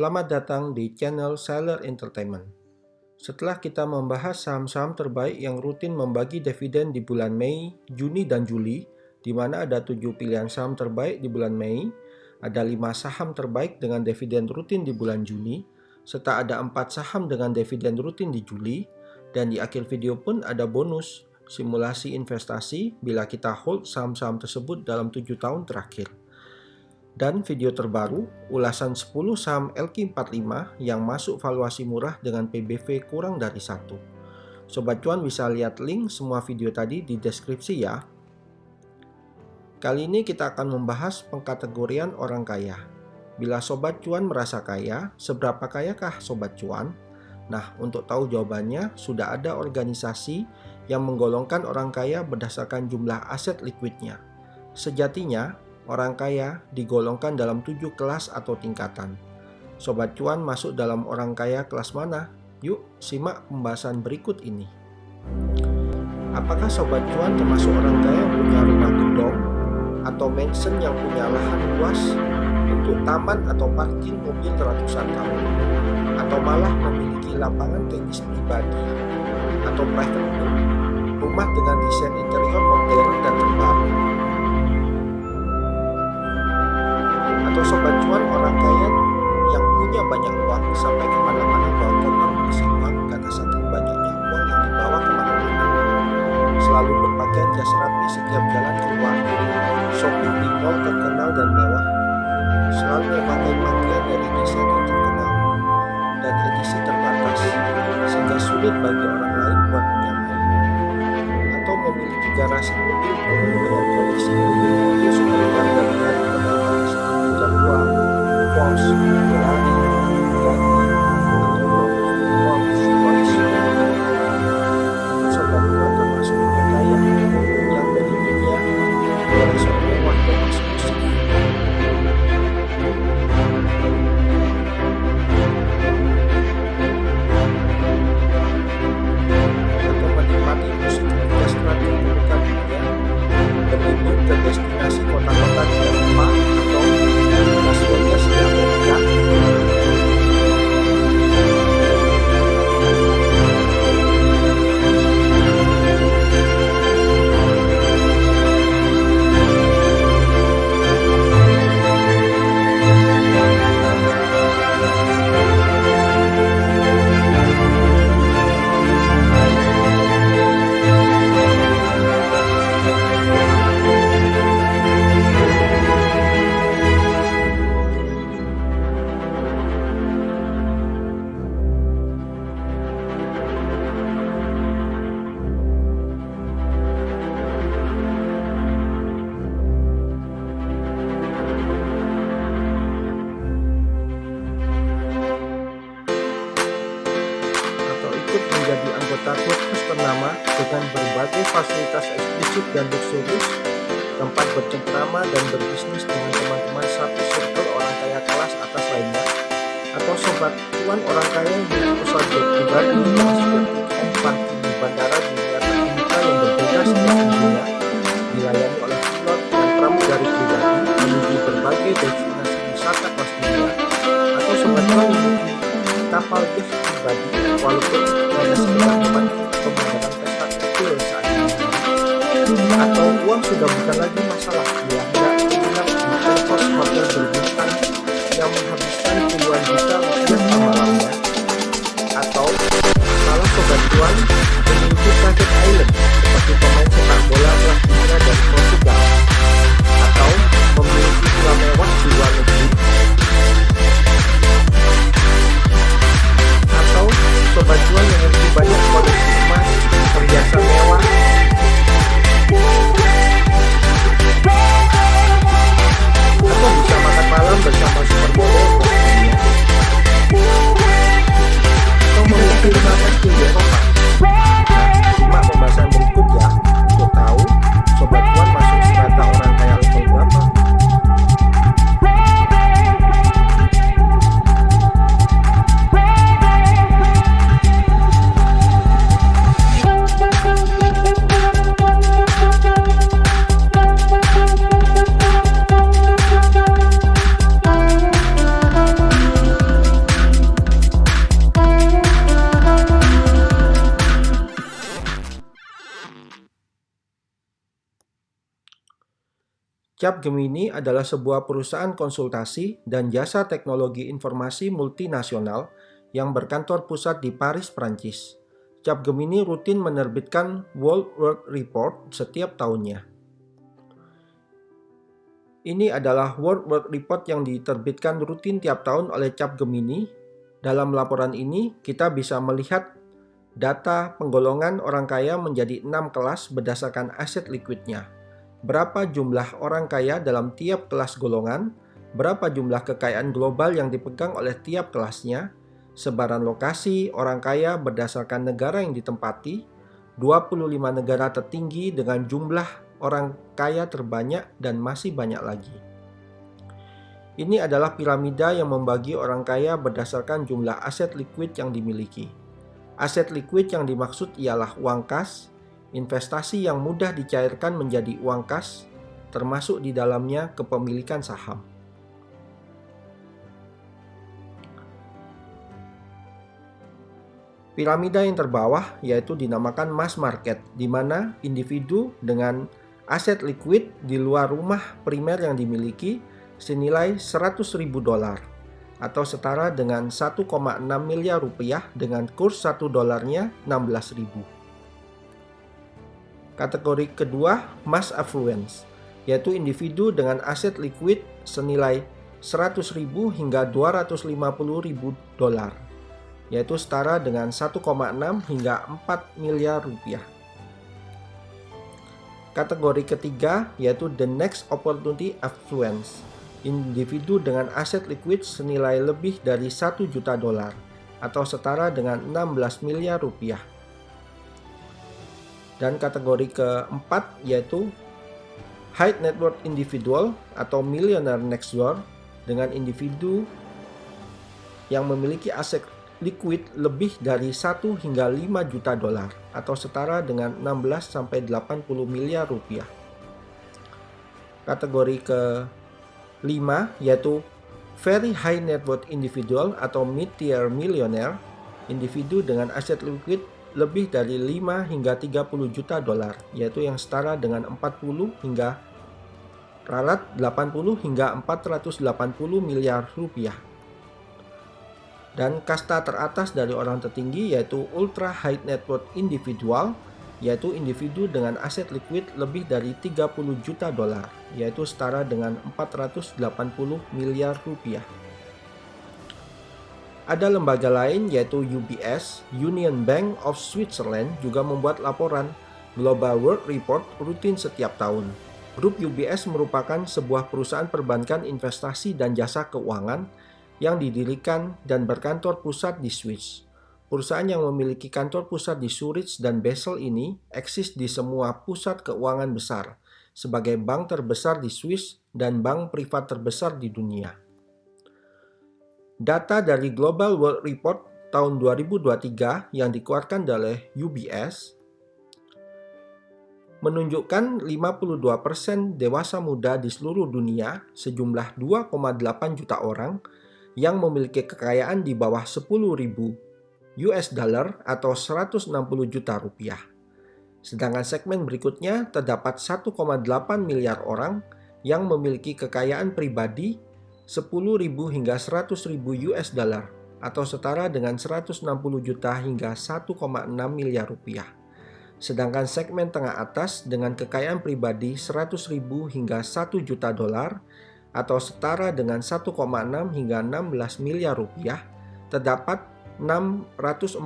Selamat datang di channel Sailor Entertainment. Setelah kita membahas saham-saham terbaik yang rutin membagi dividen di bulan Mei, Juni, dan Juli, di mana ada 7 pilihan saham terbaik di bulan Mei, ada 5 saham terbaik dengan dividen rutin di bulan Juni, serta ada 4 saham dengan dividen rutin di Juli, dan di akhir video pun ada bonus simulasi investasi bila kita hold saham-saham tersebut dalam 7 tahun terakhir. Dan video terbaru, ulasan 10 saham LQ45 yang masuk valuasi murah dengan PBV kurang dari 1. Sobat Cuan bisa lihat link semua video tadi di deskripsi ya. Kali ini kita akan membahas pengkategorian orang kaya. Bila Sobat Cuan merasa kaya, seberapa kayakah Sobat Cuan? Nah, untuk tahu jawabannya, sudah ada organisasi yang menggolongkan orang kaya berdasarkan jumlah aset likuidnya. Sejatinya, orang kaya digolongkan dalam 7 kelas atau tingkatan. Sobat Cuan masuk dalam orang kaya kelas mana? Yuk, simak pembahasan berikut ini. Apakah Sobat Cuan termasuk orang kaya yang punya rumah gedung atau mansion yang punya lahan luas untuk taman atau parkir mobil ratusan tahun? Atau malah memiliki lapangan tenis pribadi atau private pool, rumah dengan desain interior modern dan terbaru? Atau Sobat Cuan orang kaya yang punya banyak uang sampai kemana-mana bawa koper berisi uang karena saking banyaknya uang yang dibawa kemana-mana, selalu berpakaian jas rapi setiap jalan keluar, shopping di mall terkenal dan mewah, selalu memakai pakaian dari desain yang terkenal dan edisi terbatas sehingga sulit bagi orang lain buat menyamai, atau memiliki garasi mobil penuh dengan koleksi mobil supaya warga lihat kendaraan Porsche, Ferrari, Bugatti, koleksi Sobat Cuan termasuk orang kaya yang berhidupnya koleksi mewah dan eksklusif. Atau menikmati musik orkestra terbuka dunia, berlibur ke destinasi kota-kota di Eropa atau Las Vegas di Amerika, menjadi anggota klub ternama dengan berbagai fasilitas eksklusif dan luxurious, tempat bercengkrama dan berbisnis dengan teman-teman satu circle orang kaya kelas atas lainnya, atau Sobat Cuan orang kaya yang memiliki pesawat jet pribadi dengan tiket parkir di bandara dunia terbuka yang berbeda setiap minggunya, dilayani oleh pilot dan pramugari pribadi menuju berbagai destinasi wisata kelas dunia, atau Sobat Cuan memiliki kapal jet pribadi walaupun hanya sekedar memanfaatkan pemandangan pesta kecil saat ini. Atau uang sudah bukan lagi masalah bila hendak menginap di kos hotel berbintang yang menghabiskan puluhan juta rupiah per malamnya. Atau malah Sobat Cuan memiliki private island seperti pemain sepak bola kelas dunia dari Portugal, atau memiliki villa mewah di luar negeri, atau Sobat Cuan yang memiliki banyak koleksi emas, perhiasan mewah, atau bisa makan malam bersama supermodel dunia, atau memiliki 5 S di Eropa. Capgemini adalah sebuah perusahaan konsultasi dan jasa teknologi informasi multinasional yang berkantor pusat di Paris, Prancis. Capgemini rutin menerbitkan World World Report setiap tahunnya. Ini adalah World World Report yang diterbitkan rutin tiap tahun oleh Capgemini. Dalam laporan ini, kita bisa melihat data penggolongan orang kaya menjadi 6 kelas berdasarkan aset likuidnya. Berapa jumlah orang kaya dalam tiap kelas golongan, berapa jumlah kekayaan global yang dipegang oleh tiap kelasnya, sebaran lokasi orang kaya berdasarkan negara yang ditempati, 25 negara tertinggi dengan jumlah orang kaya terbanyak, dan masih banyak lagi. Ini adalah piramida yang membagi orang kaya berdasarkan jumlah aset likuid yang dimiliki. Aset likuid yang dimaksud ialah uang kas, investasi yang mudah dicairkan menjadi uang kas, termasuk di dalamnya kepemilikan saham. Piramida yang terbawah yaitu dinamakan mass market, di mana individu dengan aset likuid di luar rumah primer yang dimiliki senilai $100.000 atau setara dengan 1,6 miliar rupiah dengan kurs 1 dolarnya 16.000. Kategori kedua, mass affluence, yaitu individu dengan aset likuid senilai 100.000 hingga 250.000 dolar, yaitu setara dengan 1,6 hingga 4 miliar rupiah. Kategori ketiga, yaitu the next opportunity affluence, individu dengan aset likuid senilai lebih dari 1 juta dolar, atau setara dengan 16 miliar rupiah. Dan kategori keempat yaitu high net worth individual atau millionaire next door, dengan individu yang memiliki aset likuid lebih dari 1 hingga 5 juta dolar atau setara dengan 16 sampai 80 miliar rupiah. Kategori kelima yaitu very high net worth individual atau mid-tier millionaire, individu dengan aset likuid lebih dari 5 hingga 30 juta dolar, yaitu yang setara dengan 80 hingga 480 hingga 480 miliar rupiah. Dan kasta teratas dari orang tertinggi yaitu ultra high net worth individual, yaitu individu dengan aset likuid lebih dari 30 juta dolar, yaitu setara dengan 480 miliar rupiah. Ada lembaga lain yaitu UBS, Union Bank of Switzerland, juga membuat laporan Global World Report rutin setiap tahun. Grup UBS merupakan sebuah perusahaan perbankan investasi dan jasa keuangan yang didirikan dan berkantor pusat di Swiss. Perusahaan yang memiliki kantor pusat di Zurich dan Basel ini eksis di semua pusat keuangan besar, sebagai bank terbesar di Swiss dan bank privat terbesar di dunia. Data dari Global World Report tahun 2023 yang dikeluarkan oleh UBS menunjukkan 52% dewasa muda di seluruh dunia, sejumlah 2,8 juta orang, yang memiliki kekayaan di bawah 10.000 US dollar atau 160 juta rupiah. Sedangkan segmen berikutnya terdapat 1,8 miliar orang yang memiliki kekayaan pribadi 10.000 hingga 100.000 US dollar atau setara dengan 160 juta hingga 1,6 miliar rupiah. Sedangkan segmen tengah atas dengan kekayaan pribadi 100.000 hingga 1 juta dolar atau setara dengan 1,6 hingga 16 miliar rupiah terdapat 642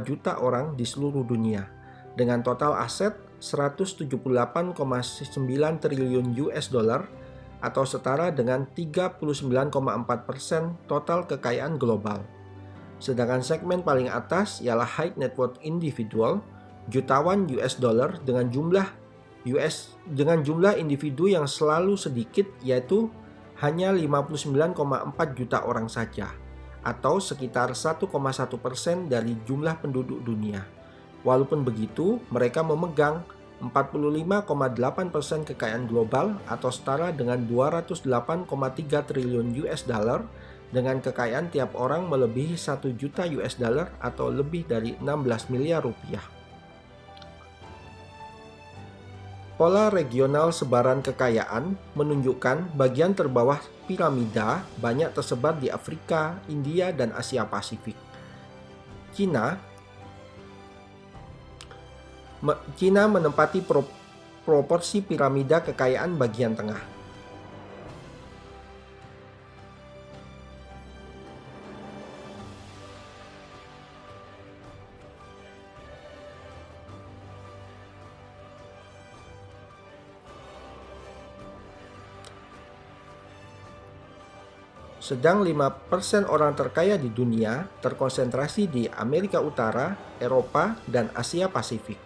juta orang di seluruh dunia dengan total aset 178,9 triliun US dollar atau setara dengan 39,4% total kekayaan global. Sedangkan segmen paling atas ialah high net worth individual, jutawan US dollar dengan jumlah individu yang selalu sedikit, yaitu hanya 59,4 juta orang saja, atau sekitar 1,1% dari jumlah penduduk dunia. Walaupun begitu, mereka memegang 45,8% kekayaan global atau setara dengan 208,3 triliun US dollar, dengan kekayaan tiap orang melebihi 1 juta US dollar atau lebih dari 16 miliar rupiah. Pola regional sebaran kekayaan menunjukkan bagian terbawah piramida banyak tersebar di Afrika, India, dan Asia Pasifik. Cina menempati proporsi piramida kekayaan bagian tengah. Sedang 5% orang terkaya di dunia terkonsentrasi di Amerika Utara, Eropa, dan Asia Pasifik.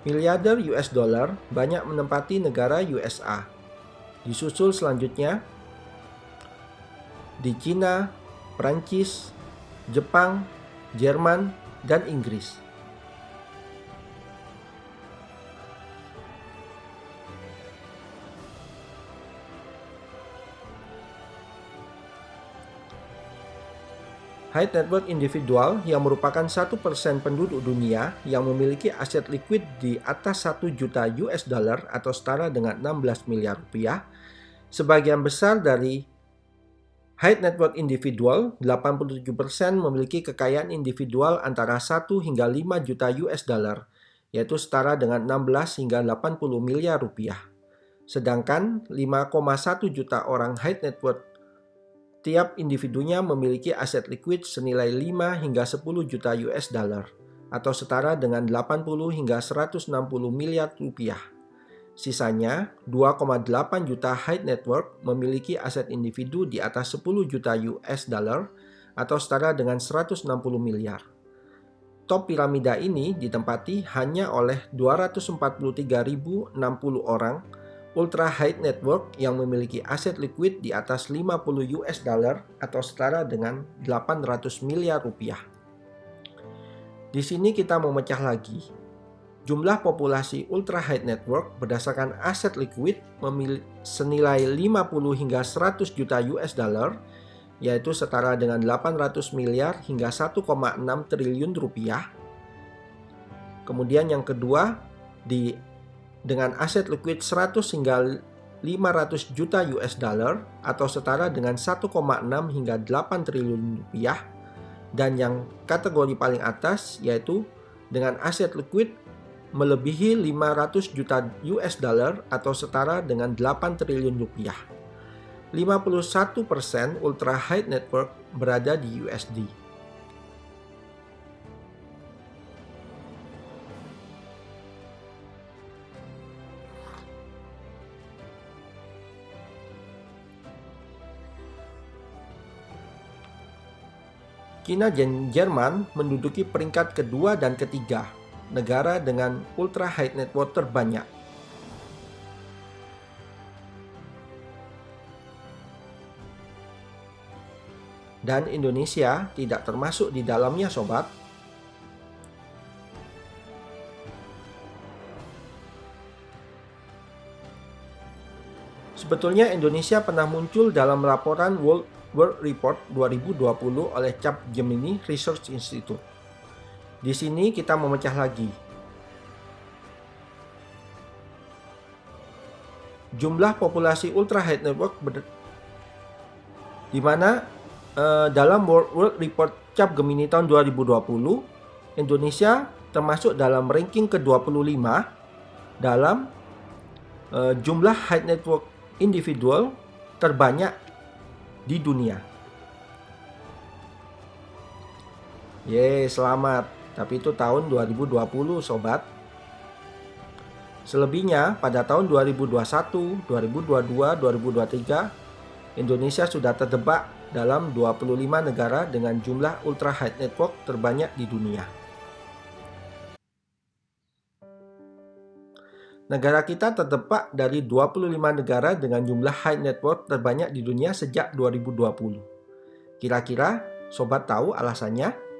Miliarder US dollar banyak menempati negara USA. Disusul selanjutnya di Cina, Prancis, Jepang, Jerman, dan Inggris. High net worth individual yang merupakan 1% penduduk dunia yang memiliki aset liquid di atas 1 juta US dollar atau setara dengan 16 miliar rupiah. Sebagian besar dari high net worth individual, 87% memiliki kekayaan individual antara 1 hingga 5 juta US dollar, yaitu setara dengan 16 hingga 80 miliar rupiah. Sedangkan 5,1 juta orang high net worth tiap individunya memiliki aset liquid senilai 5 hingga 10 juta US dollar atau setara dengan 80 hingga 160 miliar rupiah. Sisanya, 2,8 juta high net worth memiliki aset individu di atas 10 juta US dollar atau setara dengan 160 miliar. Top piramida ini ditempati hanya oleh 243.060 orang ultra high net worth yang memiliki aset liquid di atas 50 US dollar atau setara dengan 800 miliar rupiah. Di sini kita memecah lagi. Jumlah populasi ultra high net worth berdasarkan aset liquid senilai 50 hingga 100 juta US dollar, yaitu setara dengan 800 miliar hingga 1,6 triliun rupiah. Kemudian yang kedua, dengan aset liquid 100 hingga 500 juta US dollar atau setara dengan 1,6 hingga 8 triliun rupiah. Dan yang kategori paling atas yaitu dengan aset liquid melebihi 500 juta US dollar atau setara dengan 8 triliun rupiah. 51% ultra high net worth berada di USD. Cina dan Jerman menduduki peringkat kedua dan ketiga, negara dengan ultra high net worth terbanyak. Dan Indonesia tidak termasuk di dalamnya, sobat. Sebetulnya Indonesia pernah muncul dalam laporan World Report 2020 oleh Capgemini Research Institute. Di sini kita memecah lagi. Jumlah populasi ultra high net worth di mana dalam World Report Capgemini tahun 2020, Indonesia termasuk dalam ranking ke-25 dalam jumlah high net worth individual terbanyak di dunia. Selamat. Tapi itu tahun 2020, sobat. Selebihnya pada tahun 2021, 2022, 2023, Indonesia sudah terjebak dalam 25 negara dengan jumlah ultra high net worth terbanyak di dunia. Negara kita terdepak dari 25 negara dengan jumlah high net worth terbanyak di dunia sejak 2020. Kira-kira sobat tahu alasannya?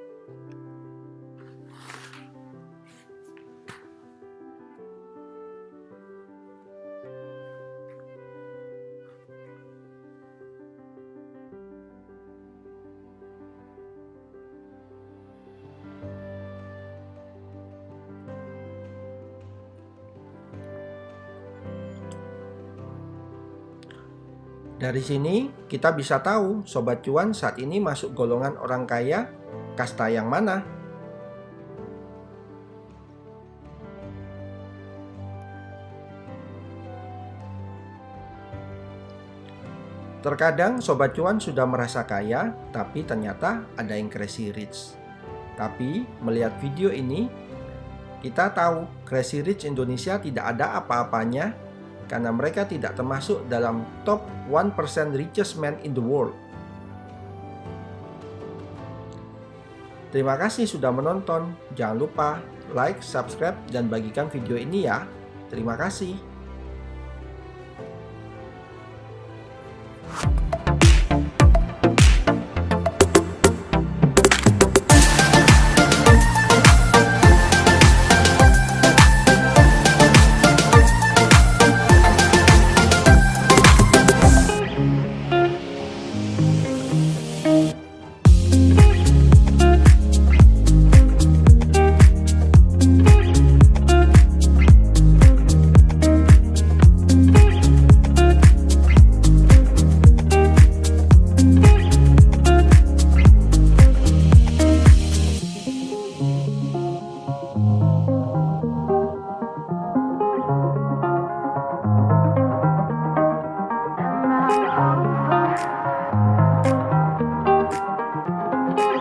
Dari sini kita bisa tahu Sobat Cuan saat ini masuk golongan orang kaya kasta yang mana. Terkadang Sobat Cuan sudah merasa kaya, tapi ternyata ada yang crazy rich. Tapi melihat video ini, kita tahu Crazy Rich Indonesia tidak ada apa-apanya karena mereka tidak termasuk dalam top 1% richest man in the world. Terima kasih sudah menonton. Jangan lupa like, subscribe, dan bagikan video ini ya. Terima kasih.